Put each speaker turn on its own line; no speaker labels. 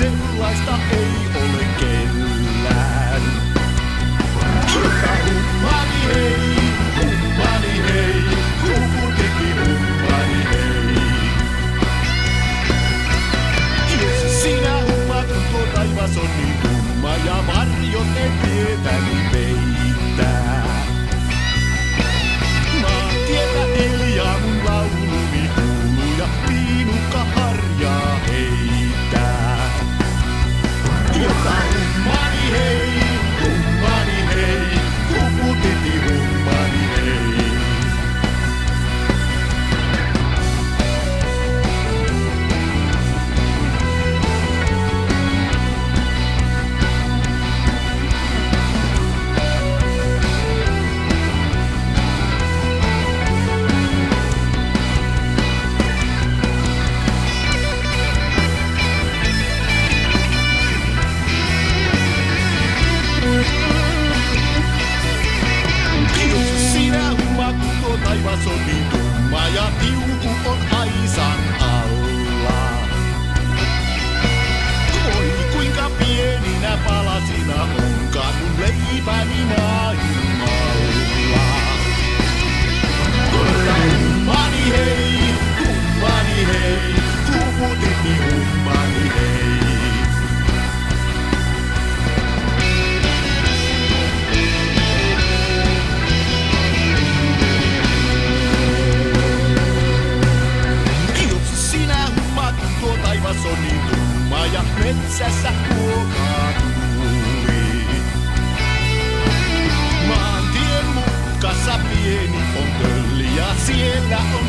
sellaista ei ole kellään. Hummani hei, kuku teki hummani hei. Jos sinä hummat, kun tuo taivas on niin tumma ja varjot ei tietäni peittää. Maantietä hiljaa mun lauluni kuuluu ja piinukka harjaa heittää. Jota hummani hei, kuku teki hummani hei. Taivas on niin tumma ja tiuku on aisan alla. Voi kuinka pieninä palasina onkaan mun leipäni maailmalla. Hummani hei, kuku teki hummani hei. Tuo taivas on niin tumma ja metsässä huokaa tuuli. Maantien mutkassa pieni on tölli ja siellä on